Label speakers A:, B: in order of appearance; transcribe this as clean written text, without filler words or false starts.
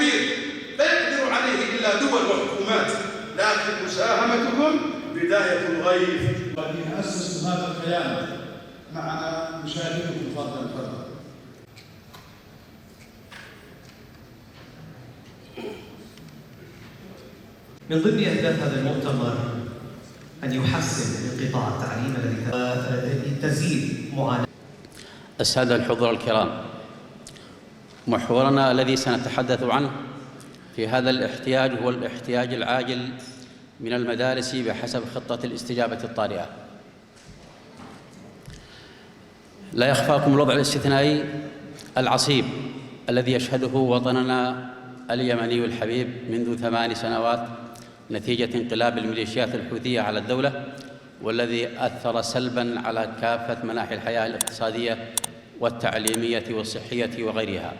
A: كبير لا يقدر عليه إلا دول وحكومات، لكن مساهمتكم بداية الغيث.
B: الذين أسسوا هذا الكيان معنا مشاهديكم، تفضل.
C: من ضمن أهداف هذا المؤتمر أن يحسن من قطاع التعليم الذي تزيد معاناة.
D: السادة الحضور الكرام، محورنا الذي سنتحدث عنه في هذا الاحتياج هو الاحتياج العاجل من المدارس بحسب خطة الاستجابة الطارئة. لا يخفاكم الوضع الاستثنائي العصيب الذي يشهده وطننا اليمني الحبيب منذ 8 سنوات نتيجة انقلاب الميليشيات الحوثية على الدولة، والذي أثر سلباً على كافة مناحي الحياة الاقتصادية والتعليمية والصحية وغيرها.